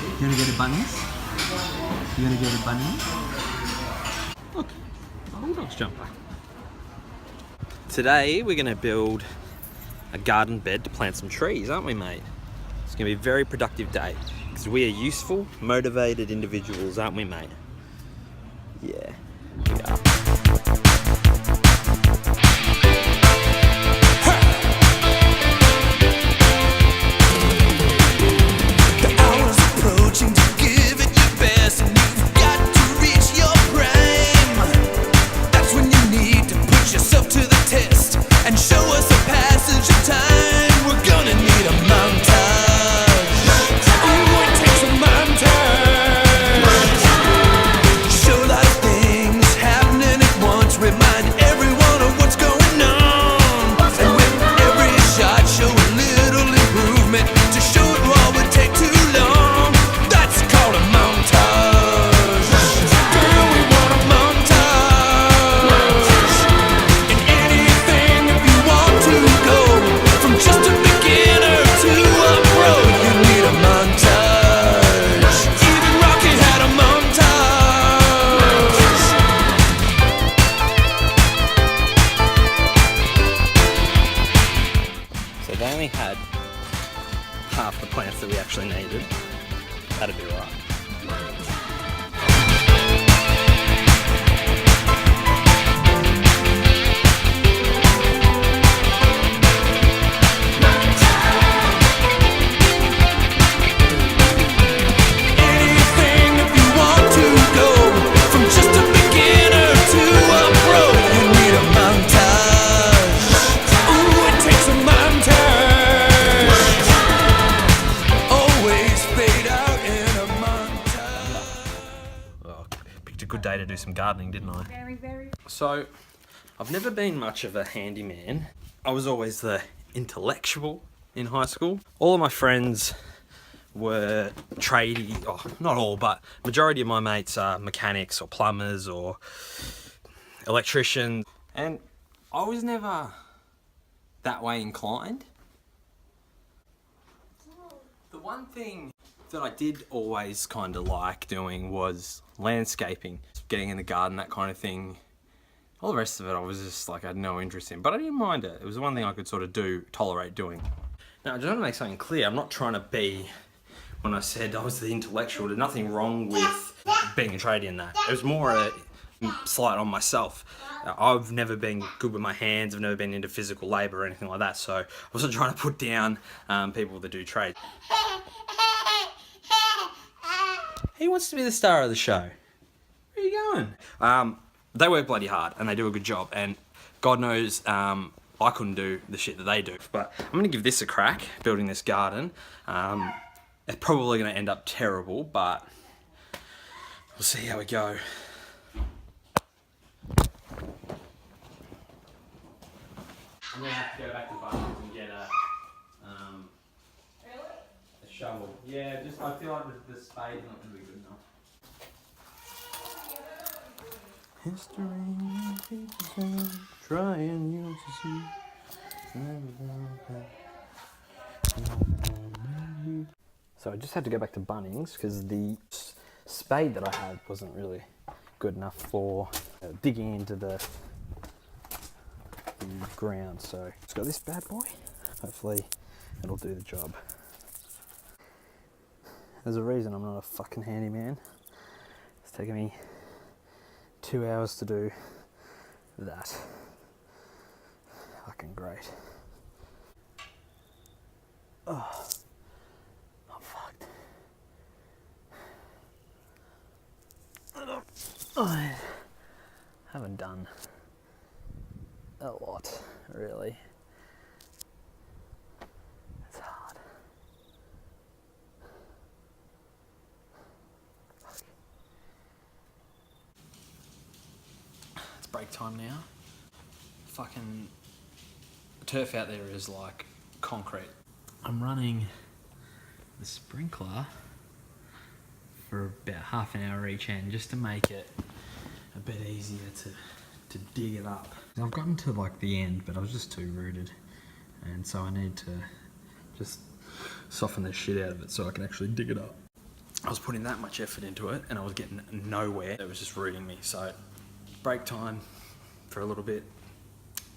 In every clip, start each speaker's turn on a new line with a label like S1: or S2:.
S1: You gonna get a bunnies? You gonna get a bunny? Look, a bulldog's jumper. Today we're gonna build a garden bed to plant some trees, aren't we, mate? It's gonna be a very productive day because we are useful, motivated individuals, aren't we, mate? Yeah, we are. They only had half the plants that we actually needed. That'd be right. Good day to do some gardening, didn't I?
S2: Very.
S1: So, I've never been much of a handyman. I was always the intellectual in high school. All of my friends were tradie, oh, not all, but majority of my mates are mechanics or plumbers or electricians. And I was never that way inclined. The one thing that I did always kind of like doing was landscaping, getting in the garden, that kind of thing. All the rest of it I was just like, I had no interest in, but I didn't mind it. It was the one thing I could sort of tolerate doing. Now, I just want to make something clear. I'm not trying to be, when I said I was the intellectual, there's nothing wrong with being a tradie in that. It was more a slight on myself. I've never been good with my hands, I've never been into physical labour or anything like that, so I wasn't trying to put down people that do trade. He wants to be the star of the show. Where are you going? They work bloody hard and they do a good job, and God knows I couldn't do the shit that they do. But I'm going to give this a crack, building this garden. It's probably going to end up terrible, but we'll see how we go. I'm going to have to go back to Bunnings and get a shovel. Yeah, just I feel like the spade's not going to be good enough. History, try and use to see. So I just had to go back to Bunnings because the spade that I had wasn't really good enough for digging into the ground. So it's got this bad boy. Hopefully it'll do the job. There's a reason I'm not a fucking handyman. It's taken me 2 hours to do that. Fucking great. Oh, I'm fucked. I haven't done a lot, really. It's hard. It's break time now. Fucking turf out there is like concrete. I'm running the sprinkler for about half an hour each end just to make it a bit easier to dig it up. I've gotten to like the end, but I was just too rooted, and so I need to just soften the shit out of it so I can actually dig it up. I was putting that much effort into it and I was getting nowhere. It was just rooting me. So break time for a little bit,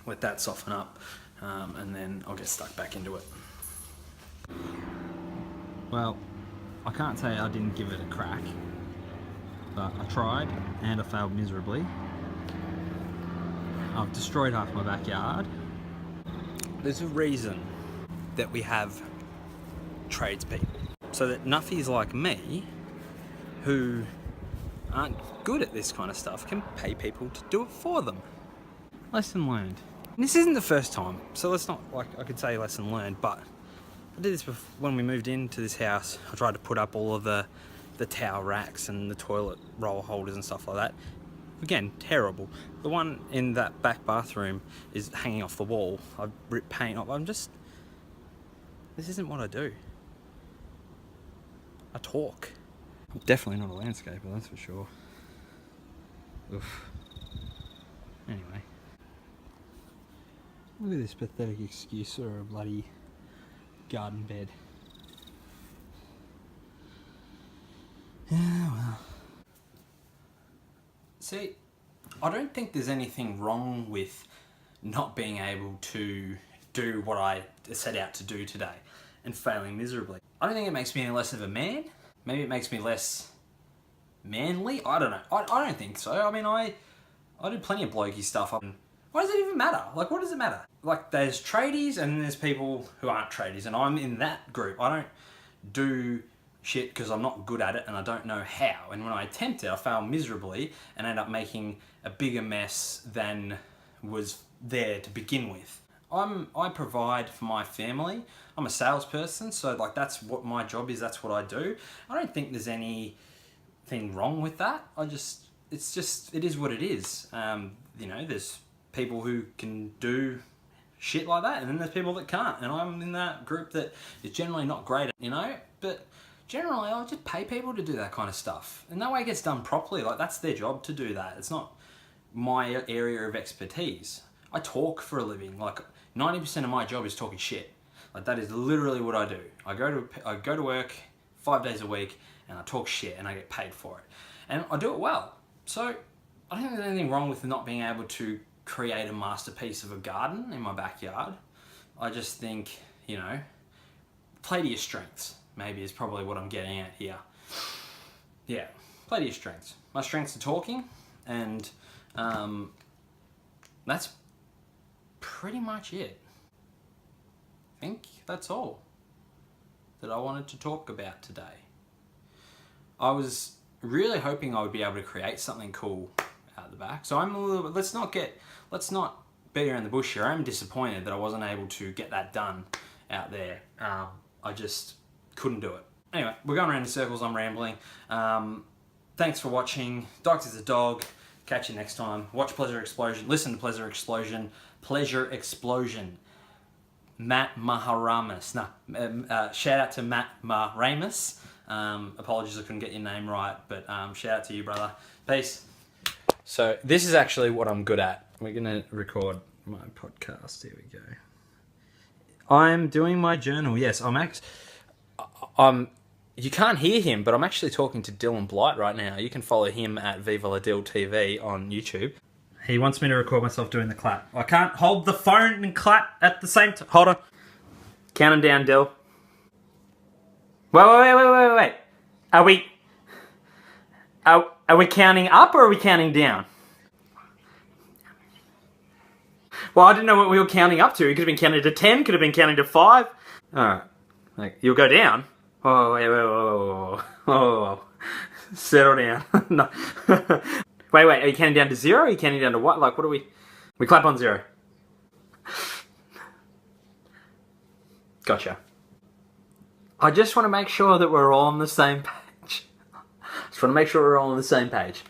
S1: let that soften up, and then I'll get stuck back into it. Well, I can't say I didn't give it a crack, but I tried and I failed miserably. I've destroyed half my backyard. There's a reason that we have tradespeople, so that nuffies like me, who aren't good at this kind of stuff, can pay people to do it for them. Lesson learned. And this isn't the first time, so let's not, like, I could say lesson learned, but I did this when we moved into this house. I tried to put up all of the towel racks and the toilet roll holders and stuff like that. Again, terrible. The one in that back bathroom is hanging off the wall. I've ripped paint off. This isn't what I do. I talk. I'm definitely not a landscaper, that's for sure. Oof. Anyway. Look at this pathetic excuse for a bloody garden bed. Yeah, well. See, I don't think there's anything wrong with not being able to do what I set out to do today and failing miserably. I don't think it makes me any less of a man. Maybe it makes me less manly. I don't know. I don't think so. I mean, I do plenty of blokey stuff. Why does it even matter? Like, what does it matter? Like, there's tradies and there's people who aren't tradies, and I'm in that group. I don't do shit because I'm not good at it and I don't know how. And when I attempt it, I fail miserably and end up making a bigger mess than was there to begin with. I provide for my family. I'm a salesperson, so like that's what my job is. That's what I do. I don't think there's anything wrong with that. It is what it is. You know, there's people who can do shit like that, and then there's people that can't. And I'm in that group that is generally not great at, you know, but generally I'll just pay people to do that kind of stuff. And that way it gets done properly. Like, that's their job to do that. It's not my area of expertise. I talk for a living. Like, 90% of my job is talking shit. Like, that is literally what I do. I go to work 5 days a week and I talk shit and I get paid for it. And I do it well. So I don't think there's anything wrong with not being able to create a masterpiece of a garden in my backyard. I just think, you know, play to your strengths, maybe, is probably what I'm getting at here. Yeah, play to your strengths. My strengths are talking, and that's pretty much it. I think that's all that I wanted to talk about today. I was really hoping I would be able to create something cool out the back. So I'm a little bit, let's not beat around the bush here. I'm disappointed that I wasn't able to get that done out there. I just couldn't do it. Anyway, we're going around in circles, I'm rambling. Thanks for watching. Dogs is a dog. Catch you next time. Watch Pleasure Explosion. Listen to Pleasure Explosion. Pleasure Explosion. Matt Maharamus. Shout out to Matt Maharamus. Apologies I couldn't get your name right, but shout out to you, brother. Peace. So this is actually what I'm good at. We're going to record my podcast. Here we go. I'm doing my journal. Yes, you can't hear him, but I'm actually talking to Dylan Blight right now. You can follow him at Viva La Dill TV on YouTube. He wants me to record myself doing the clap. I can't hold the phone and clap at the same time. Hold on. Count him down, Dill. Wait. Are we counting up or are we counting down? Well, I didn't know what we were counting up to. It could have been counting to 10, could have been counting to 5. Alright. Like, you'll go down. Oh, wait. Settle down. No. Wait, are you counting down to 0? Or are you counting down to what? Like, what are we? We clap on 0. Gotcha. I just want to make sure that we're all on the same page. Just want to make sure we're all on the same page.